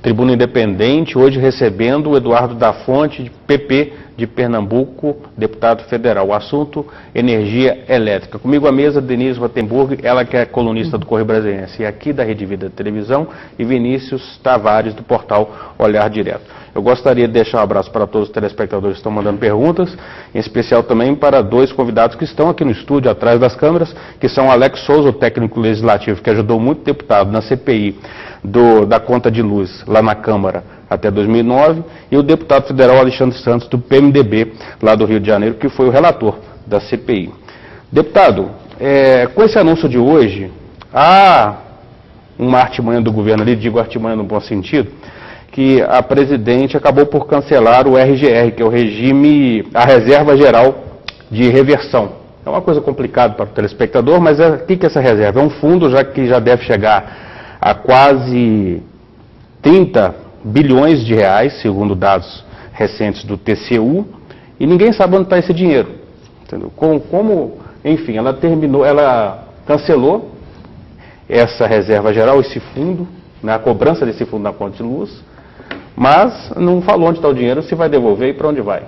Tribuna Independente, hoje recebendo o Eduardo da Fonte, de PP de Pernambuco, deputado federal. O assunto, energia elétrica. Comigo à mesa, Denise Rotenburg, ela que é colunista do Correio Brasiliense e aqui da Rede Vida Televisão, e Vinícius Tavares, do portal Olhar Direto. Eu gostaria de deixar um abraço para todos os telespectadores que estão mandando perguntas, em especial também para dois convidados que estão aqui no estúdio, atrás das câmeras, que são Alex Souza, o técnico legislativo, que ajudou muito deputado na CPI da conta de luz, lá na Câmara, até 2009, e o deputado federal Alexandre Santos, do PMDB, lá do Rio de Janeiro, que foi o relator da CPI. Deputado, com esse anúncio de hoje, há uma artimanha do governo ali, digo artimanha no bom sentido, que a presidente acabou por cancelar o RGR, que é o regime, a Reserva Geral de Reversão. É uma coisa complicada para o telespectador, mas o que é essa reserva? É um fundo que já deve chegar a quase 30 bilhões de reais, segundo dados recentes do TCU, e ninguém sabe onde está esse dinheiro. Entendeu? Enfim, ela cancelou essa reserva geral, esse fundo, né, a cobrança desse fundo na conta de luz, mas não falou onde está o dinheiro, se vai devolver e para onde vai.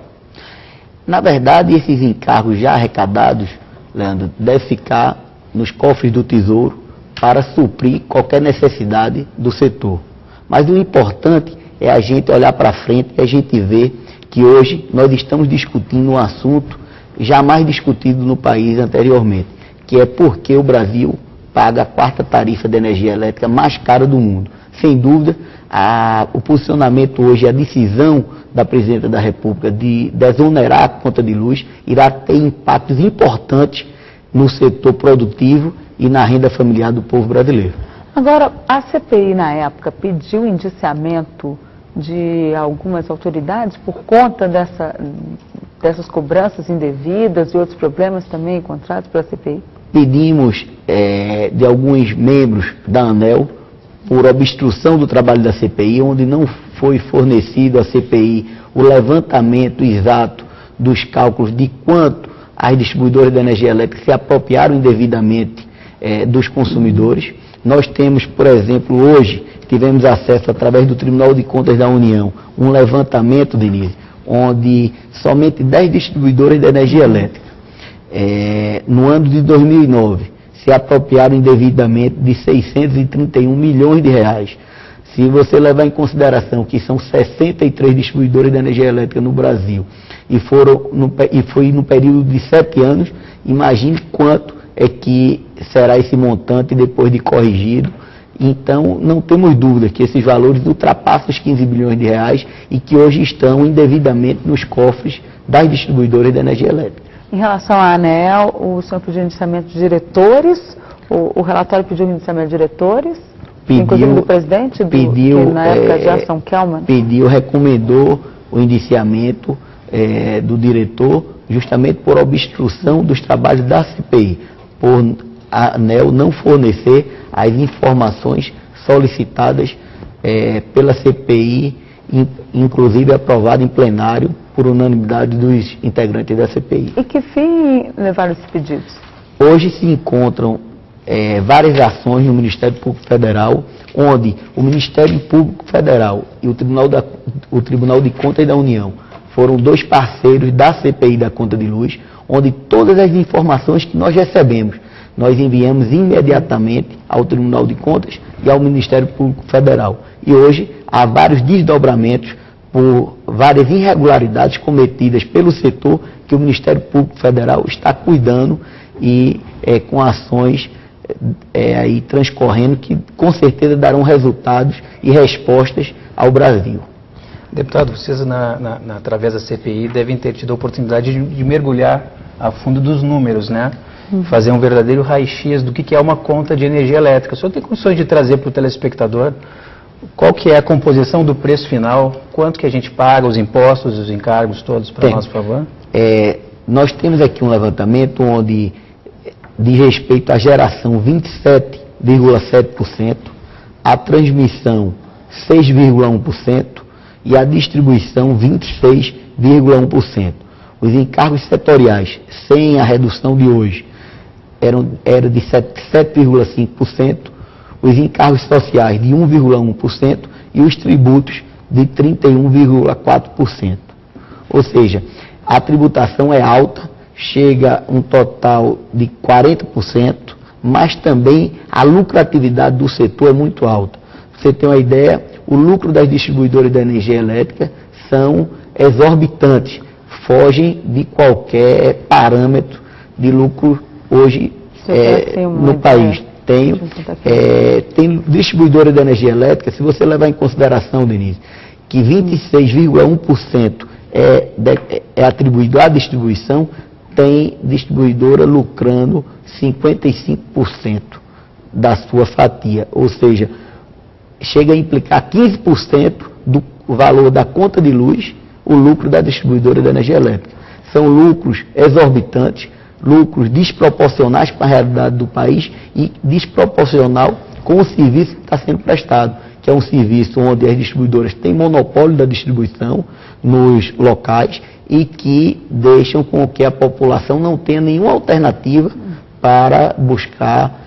Na verdade, esses encargos já arrecadados, Leandro, devem ficar nos cofres do Tesouro para suprir qualquer necessidade do setor. Mas o importante é a gente olhar para frente e a gente ver que hoje nós estamos discutindo um assunto jamais discutido no país anteriormente, que é porque o Brasil paga a quarta tarifa de energia elétrica mais cara do mundo. Sem dúvida, o posicionamento hoje, a decisão da Presidenta da República de desonerar a conta de luz irá ter impactos importantes no setor produtivo e na renda familiar do povo brasileiro. Agora, a CPI, na época, pediu indiciamento de algumas autoridades por conta dessas cobranças indevidas e outros problemas também encontrados pela CPI? Pedimos de alguns membros da ANEEL por obstrução do trabalho da CPI, onde não foi fornecido à CPI o levantamento exato dos cálculos de quanto as distribuidoras de energia elétrica se apropriaram indevidamente dos consumidores. Nós temos, por exemplo, hoje, tivemos acesso através do Tribunal de Contas da União, um levantamento, Denise, onde somente 10 distribuidoras de energia elétrica, no ano de 2009, se apropriaram indevidamente de 631 milhões de reais. Se você levar em consideração que são 63 distribuidores de energia elétrica no Brasil e foi no período de 7 anos, imagine quanto é que será esse montante depois de corrigido. Então, não temos dúvida que esses valores ultrapassam os 15 bilhões de reais e que hoje estão indevidamente nos cofres das distribuidoras de energia elétrica. Em relação à ANEEL, o senhor pediu indiciamento de diretores, o relatório pediu indiciamento de diretores, inclusive do presidente, que na época de Ação Kelman? Recomendou o indiciamento do diretor justamente por obstrução dos trabalhos da CPI, por a ANEEL não fornecer as informações solicitadas pela CPI, inclusive aprovada em plenário por unanimidade dos integrantes da CPI. E que fim levaram esses pedidos? Hoje se encontram várias ações no Ministério Público Federal, onde o Ministério Público Federal e o Tribunal de Contas da União foram dois parceiros da CPI da conta de luz, onde todas as informações que nós recebemos, nós enviamos imediatamente ao Tribunal de Contas e ao Ministério Público Federal. E hoje há vários desdobramentos por várias irregularidades cometidas pelo setor que o Ministério Público Federal está cuidando e com ações aí transcorrendo que com certeza darão resultados e respostas ao Brasil. Deputado, vocês através da CPI devem ter tido a oportunidade de mergulhar a fundo dos números, né? Fazer um verdadeiro raio-x do que é uma conta de energia elétrica. O senhor tem condições de trazer para o telespectador qual que é a composição do preço final, quanto que a gente paga, os impostos, os encargos todos para nós, por favor? Nós temos aqui um levantamento onde diz respeito à geração 27,7%, a transmissão 6,1% e a distribuição 26,1%. Os encargos setoriais, sem a redução de hoje, era de 7,5%, os encargos sociais de 1,1% e os tributos de 31,4%. Ou seja, a tributação é alta, chega a um total de 40%, mas também a lucratividade do setor é muito alta. Pra você ter uma ideia, o lucro das distribuidoras de energia elétrica são exorbitantes, fogem de qualquer parâmetro de lucro hoje no país. Tem distribuidora de energia elétrica, se você levar em consideração, Denise, que 26,1% é atribuído à distribuição, tem distribuidora lucrando 55% da sua fatia, ou seja, chega a implicar 15% do valor da conta de luz, o lucro da distribuidora de energia elétrica. São lucros exorbitantes, lucros desproporcionais com a realidade do país e desproporcional com o serviço que está sendo prestado, que é um serviço onde as distribuidoras têm monopólio da distribuição nos locais e que deixam com que a população não tenha nenhuma alternativa para buscar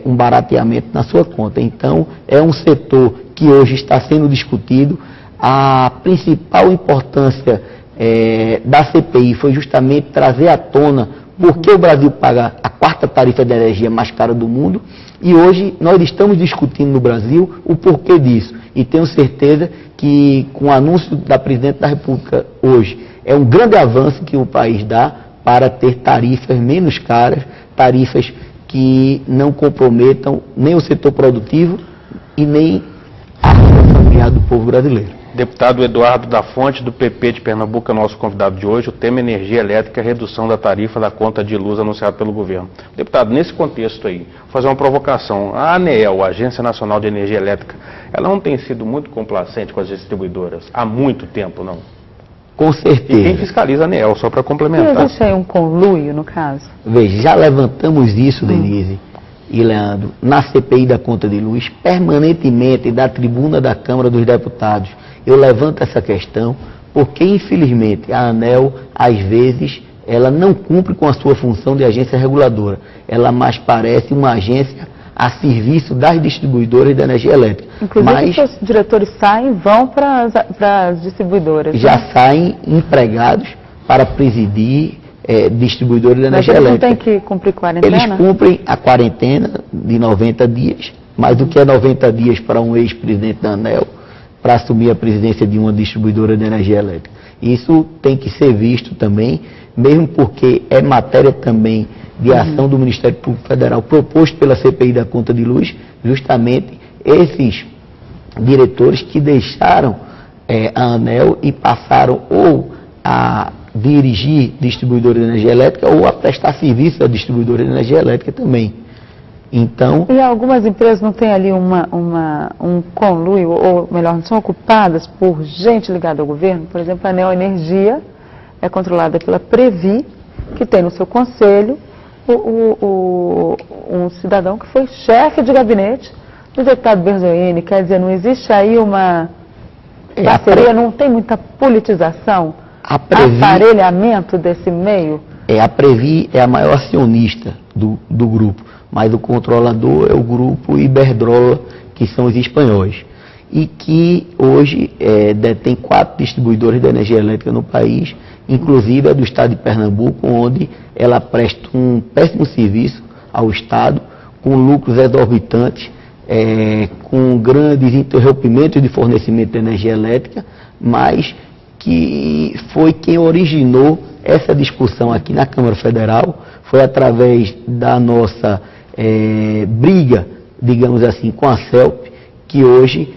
um barateamento na sua conta. Então, é um setor que hoje está sendo discutido. A principal importância da CPI foi justamente trazer à tona por que o Brasil paga a quarta tarifa de energia mais cara do mundo, e hoje nós estamos discutindo no Brasil o porquê disso. E tenho certeza que com o anúncio da Presidente da República hoje, é um grande avanço que o país dá para ter tarifas menos caras, tarifas que não comprometam nem o setor produtivo e nem a renda familiar do povo brasileiro. Deputado Eduardo da Fonte, do PP de Pernambuco, é o nosso convidado de hoje. O tema energia elétrica, redução da tarifa da conta de luz anunciado pelo governo. Deputado, nesse contexto aí, vou fazer uma provocação. A ANEEL, a Agência Nacional de Energia Elétrica, ela não tem sido muito complacente com as distribuidoras há muito tempo, não? Com certeza. E quem fiscaliza a ANEEL, só para complementar. E existe aí um conluio, no caso? Veja, já levantamos isso, Denise e Leandro, na CPI da conta de luz, permanentemente da tribuna da Câmara dos Deputados. Eu levanto essa questão porque, infelizmente, a ANEEL, às vezes, ela não cumpre com a sua função de agência reguladora. Ela mais parece uma agência a serviço das distribuidoras de energia elétrica. Inclusive, os diretores saem e vão para as distribuidoras. Já saem empregados para presidir distribuidores de energia elétrica. Mas eles não têm que cumprir quarentena? Eles cumprem a quarentena de 90 dias, mas o que é 90 dias para um ex-presidente da ANEEL para assumir a presidência de uma distribuidora de energia elétrica? Isso tem que ser visto também, mesmo porque é matéria também de ação do Ministério Público Federal, proposto pela CPI da conta de luz, justamente esses diretores que deixaram a ANEEL e passaram ou a dirigir distribuidora de energia elétrica ou a prestar serviço à distribuidora de energia elétrica também. Então, e algumas empresas não têm ali um conluio, ou melhor, não são ocupadas por gente ligada ao governo? Por exemplo, a Neo Energia é controlada pela Previ, que tem no seu conselho um cidadão que foi chefe de gabinete do deputado Berzoini. Quer dizer, não existe aí uma parceria, não tem muita politização, aparelhamento desse meio? A Previ é a maior acionista do grupo, mas o controlador é o grupo Iberdrola, que são os espanhóis, e que hoje detém 4 distribuidores de energia elétrica no país, inclusive a do estado de Pernambuco, onde ela presta um péssimo serviço ao estado, com lucros exorbitantes, com grandes interrompimentos de fornecimento de energia elétrica, mas que foi quem originou essa discussão aqui na Câmara Federal. Foi através da nossa briga, digamos assim, com a CELP, que hoje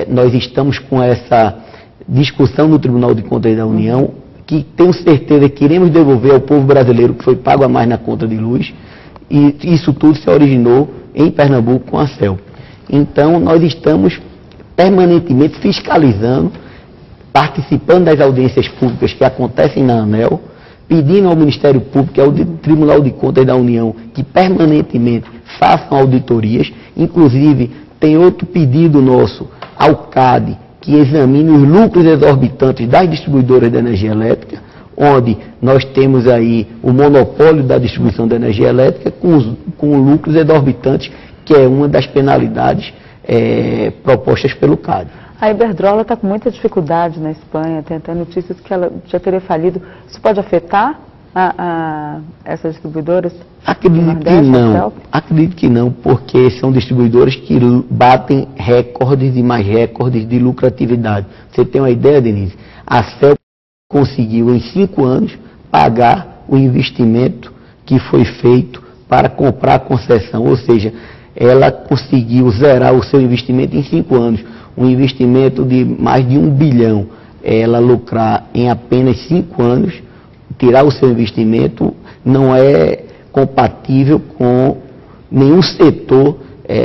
nós estamos com essa discussão no Tribunal de Contas da União, que tenho certeza que iremos devolver ao povo brasileiro que foi pago a mais na conta de luz, e isso tudo se originou em Pernambuco com a CELP. Então, nós estamos permanentemente fiscalizando, participando das audiências públicas que acontecem na ANEEL, pedindo ao Ministério Público e ao Tribunal de Contas da União que permanentemente façam auditorias. Inclusive, tem outro pedido nosso ao CAD, que examine os lucros exorbitantes das distribuidoras de energia elétrica, onde nós temos aí o monopólio da distribuição de energia elétrica com lucros exorbitantes, que é uma das penalidades propostas pelo CAD. A Iberdrola está com muita dificuldade na Espanha, tem até notícias que ela já teria falido. Isso pode afetar essas distribuidoras? Acredito que não, porque são distribuidores que batem recordes e mais recordes de lucratividade. Você tem uma ideia, Denise? A CEL conseguiu em 5 anos pagar o investimento que foi feito para comprar a concessão, ou seja, ela conseguiu zerar o seu investimento em 5 anos. Um investimento de mais de 1 bilhão, ela lucrar em apenas 5 anos, tirar o seu investimento, não é compatível com nenhum setor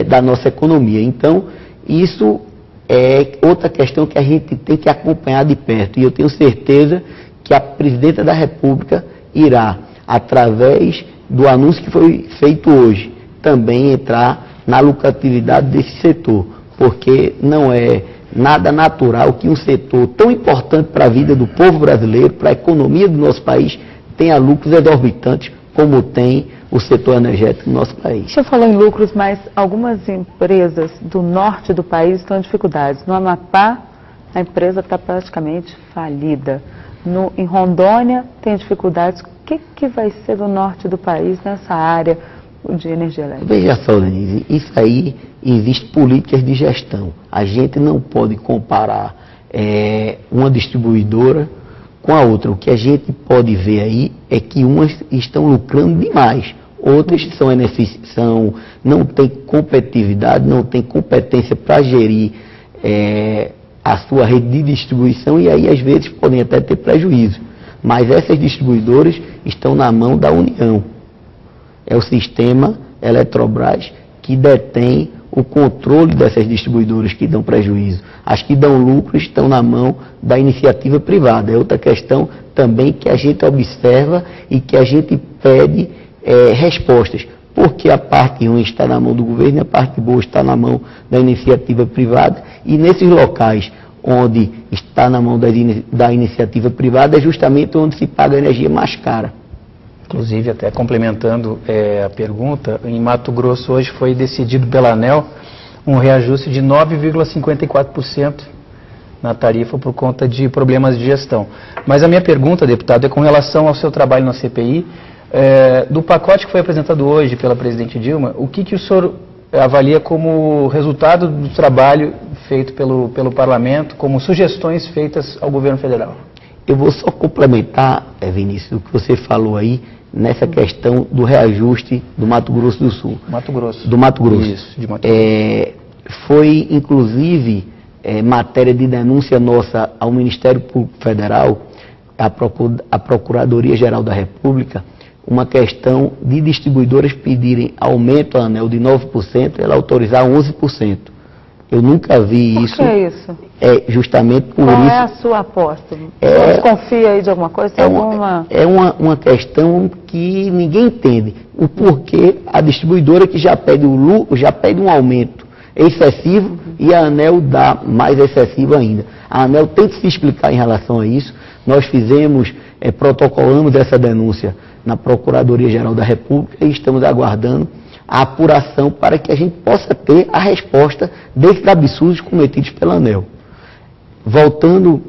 da nossa economia. Então, isso é outra questão que a gente tem que acompanhar de perto. E eu tenho certeza que a Presidenta da República irá, através do anúncio que foi feito hoje, também entrar na lucratividade desse setor, porque não é nada natural que um setor tão importante para a vida do povo brasileiro, para a economia do nosso país, tenha lucros exorbitantes como tem o setor energético do nosso país. Você falou em lucros, mas algumas empresas do norte do país estão em dificuldades. No Amapá, a empresa está praticamente falida. Em Rondônia, tem dificuldades. O que vai ser do norte do país nessa área de energia elétrica? Veja só, Denise, isso aí existe políticas de gestão. A gente não pode comparar uma distribuidora com a outra. O que a gente pode ver aí é que umas estão lucrando demais, outras não têm competitividade, não têm competência para gerir a sua rede de distribuição e aí às vezes podem até ter prejuízo. Mas essas distribuidoras estão na mão da União. É o sistema Eletrobras que detém o controle dessas distribuidoras que dão prejuízo. As que dão lucro estão na mão da iniciativa privada. É outra questão também que a gente observa e que a gente pede respostas. Porque a parte ruim está na mão do governo e a parte boa está na mão da iniciativa privada. E nesses locais onde está na mão da iniciativa privada é justamente onde se paga a energia mais cara. Inclusive, até complementando a pergunta, em Mato Grosso hoje foi decidido pela ANEEL um reajuste de 9,54% na tarifa por conta de problemas de gestão. Mas a minha pergunta, deputado, é com relação ao seu trabalho na CPI. Do pacote que foi apresentado hoje pela presidente Dilma, o que o senhor avalia como resultado do trabalho feito pelo parlamento, como sugestões feitas ao governo federal? Eu vou só complementar, Vinícius, o que você falou aí, nessa questão do reajuste do Mato Grosso do Sul. Mato Grosso. Do Mato Grosso. Isso, de Mato Grosso. Foi, inclusive, matéria de denúncia nossa ao Ministério Público Federal, à Procuradoria-Geral da República, uma questão de distribuidoras pedirem aumento à ANEEL de 9%, ela autorizar 11%. Eu nunca vi isso. Por que isso? Justamente por Qual isso. Qual é a sua aposta? Você desconfia aí de alguma coisa? É uma questão que ninguém entende. O porquê a distribuidora que já pede um aumento excessivo e a ANEEL dá mais excessivo ainda. A ANEEL tem que se explicar em relação a isso. Nós protocolamos essa denúncia na Procuradoria-Geral da República e estamos aguardando a apuração para que a gente possa ter a resposta desses absurdos cometidos pela ANEEL. Voltando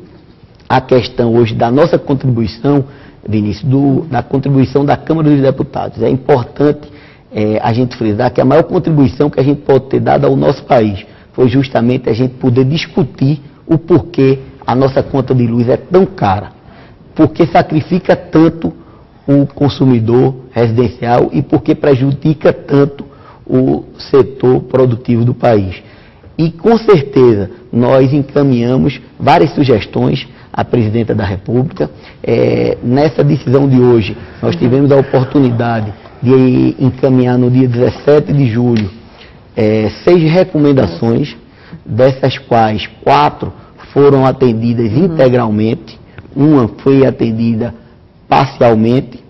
à questão hoje da nossa contribuição, Vinícius, da contribuição da Câmara dos Deputados. É importante a gente frisar que a maior contribuição que a gente pode ter dado ao nosso país foi justamente a gente poder discutir o porquê a nossa conta de luz é tão cara. Porque sacrifica tanto o consumidor residencial e porque prejudica tanto o setor produtivo do país. E com certeza nós encaminhamos várias sugestões à Presidenta da República. Nessa decisão de hoje nós tivemos a oportunidade de encaminhar no dia 17 de julho 6 recomendações, dessas quais 4 foram atendidas integralmente, uma foi atendida parcialmente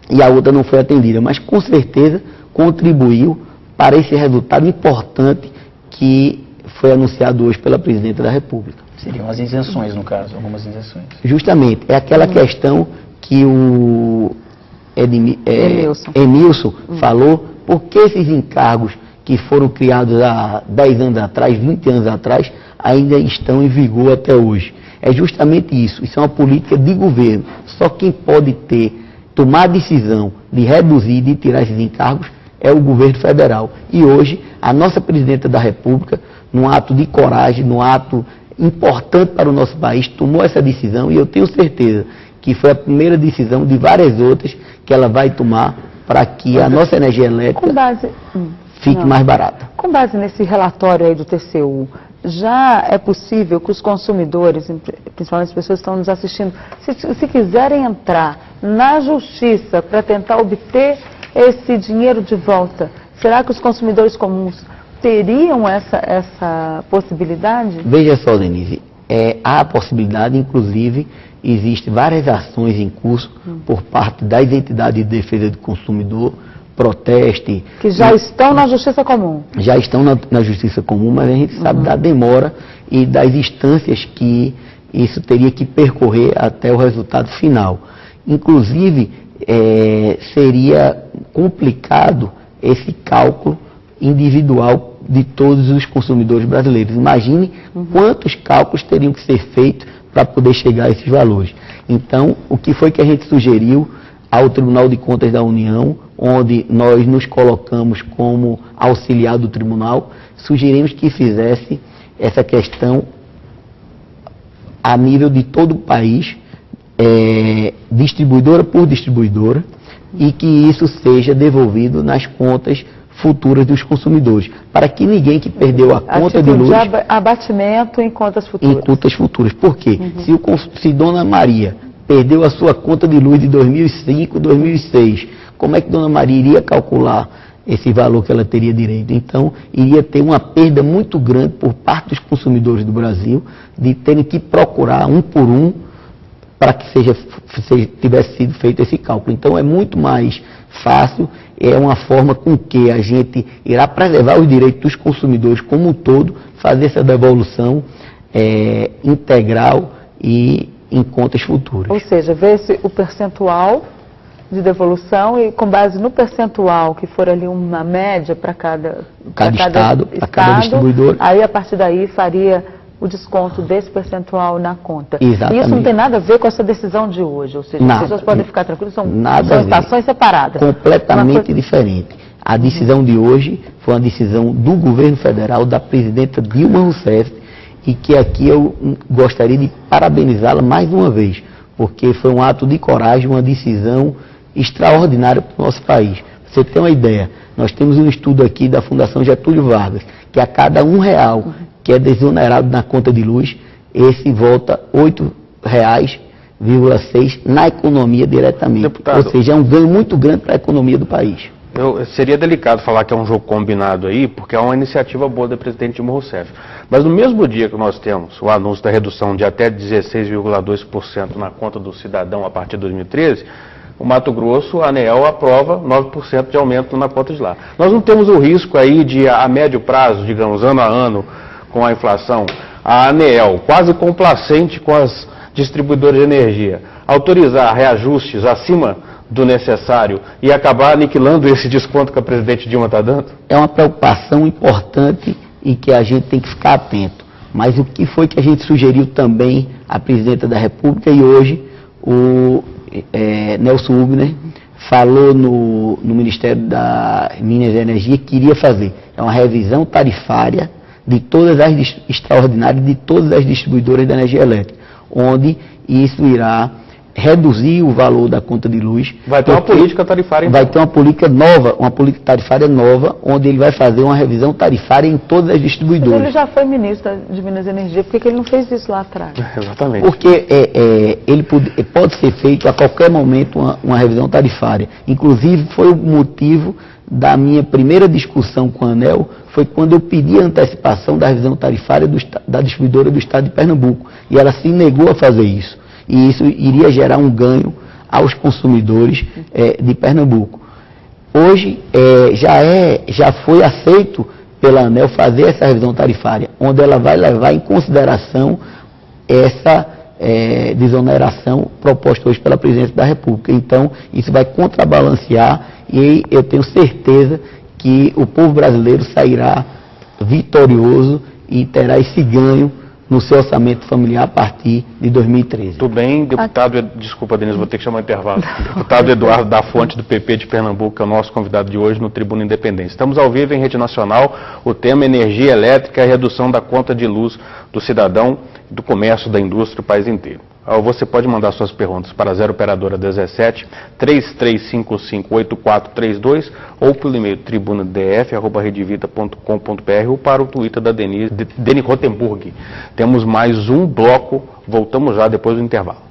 e a outra não foi atendida, mas com certeza contribuiu para esse resultado importante que foi anunciado hoje pela Presidenta da República. Seriam as isenções, no caso, algumas isenções. Justamente, é aquela questão que o Emilson falou, por que esses encargos que foram criados há 10 anos atrás, 20 anos atrás, ainda estão em vigor até hoje. É justamente isso. Isso é uma política de governo. Só quem pode tomar a decisão de reduzir, de tirar esses encargos, é o governo federal. E hoje, a nossa presidenta da República, num ato de coragem, num ato importante para o nosso país, tomou essa decisão, e eu tenho certeza que foi a primeira decisão de várias outras que ela vai tomar para que a nossa energia elétrica fique mais barata. Com base nesse relatório aí do TCU, já é possível que os consumidores, principalmente as pessoas que estão nos assistindo, se quiserem entrar na justiça para tentar obter esse dinheiro de volta, será que os consumidores comuns teriam essa possibilidade? Veja só, Denise, há a possibilidade, inclusive, existem várias ações em curso por parte das entidades de defesa do consumidor, Proteste. Que já estão na Justiça Comum. Já estão na Justiça Comum, mas a gente sabe da demora e das instâncias que isso teria que percorrer até o resultado final. Inclusive, seria complicado esse cálculo individual de todos os consumidores brasileiros. Imagine quantos cálculos teriam que ser feitos para poder chegar a esses valores. Então, o que foi que a gente sugeriu ao Tribunal de Contas da União, onde nós nos colocamos como auxiliar do tribunal, sugerimos que fizesse essa questão a nível de todo o país, distribuidora por distribuidora, e que isso seja devolvido nas contas futuras dos consumidores, para que ninguém que perdeu a conta de luz... de abatimento em contas futuras. Em contas futuras. Por quê? Se Dona Maria perdeu a sua conta de luz de 2005, 2006, como é que Dona Maria iria calcular esse valor que ela teria direito? Então, iria ter uma perda muito grande por parte dos consumidores do Brasil, de terem que procurar um por um para que tivesse sido feito esse cálculo. Então, é muito mais fácil, é uma forma com que a gente irá preservar os direitos dos consumidores como um todo, fazer essa devolução integral e em contas futuras. Ou seja, ver-se o percentual de devolução e com base no percentual que for ali uma média para cada estado, para cada distribuidor. Aí a partir daí faria o desconto desse percentual na conta. Exatamente. E isso não tem nada a ver com essa decisão de hoje, ou seja, as pessoas podem ficar tranquilas, são estações separadas. Completamente diferente. A decisão de hoje foi uma decisão do governo federal, da presidenta Dilma Rousseff, e que aqui eu gostaria de parabenizá-la mais uma vez, porque foi um ato de coragem, uma decisão extraordinária para o nosso país. Pra você ter uma ideia, nós temos um estudo aqui da Fundação Getúlio Vargas, que a cada R$1 que é desonerado na conta de luz, esse volta R$8,6 na economia diretamente. Deputado, ou seja, é um ganho muito grande para a economia do país. Seria delicado falar que é um jogo combinado aí, porque é uma iniciativa boa da presidente Dilma Rousseff. Mas no mesmo dia que nós temos o anúncio da redução de até 16,2% na conta do cidadão a partir de 2013, o Mato Grosso, a ANEEL, aprova 9% de aumento na conta de lá. Nós não temos o risco aí de, a médio prazo, digamos, ano a ano, com a inflação, a ANEEL, quase complacente com as distribuidoras de energia, autorizar reajustes acima do necessário e acabar aniquilando esse desconto que a presidente Dilma está dando? É uma preocupação importante e que a gente tem que ficar atento. Mas o que foi que a gente sugeriu também à presidenta da República, e hoje o Nelson Rubner falou no Ministério da Minas e Energia que iria fazer. É uma revisão tarifária de todas as extraordinárias de todas as distribuidoras de energia elétrica, onde isso irá reduzir o valor da conta de luz. Vai ter uma política tarifária. Então. Vai ter uma política nova, uma política tarifária nova, onde ele vai fazer uma revisão tarifária em todas as distribuidoras. Mas ele já foi ministro de Minas e Energia, por que ele não fez isso lá atrás? Exatamente. Porque ele pode ser feito a qualquer momento uma revisão tarifária. Inclusive foi o motivo da minha primeira discussão com a ANEEL, foi quando eu pedi a antecipação da revisão tarifária da distribuidora do estado de Pernambuco. E ela se negou a fazer isso. E isso iria gerar um ganho aos consumidores de Pernambuco. Hoje já foi aceito pela ANEEL fazer essa revisão tarifária, onde ela vai levar em consideração essa desoneração proposta hoje pela presidência da República. Então, isso vai contrabalancear e eu tenho certeza que o povo brasileiro sairá vitorioso e terá esse ganho no seu orçamento familiar a partir de 2013. Tudo bem, deputado, desculpa, Denise, vou ter que chamar o intervalo. Deputado Eduardo da Fonte, do PP de Pernambuco, que é o nosso convidado de hoje no Tribuna Independência. Estamos ao vivo em rede nacional, o tema energia elétrica e redução da conta de luz do cidadão, do comércio, da indústria, do país inteiro. Você pode mandar suas perguntas para a 0 operadora 17 33558432 ou pelo e-mail tribunadf@redevita.com.br ou para o Twitter da Denise Rotenburg. Temos mais um bloco, voltamos já depois do intervalo.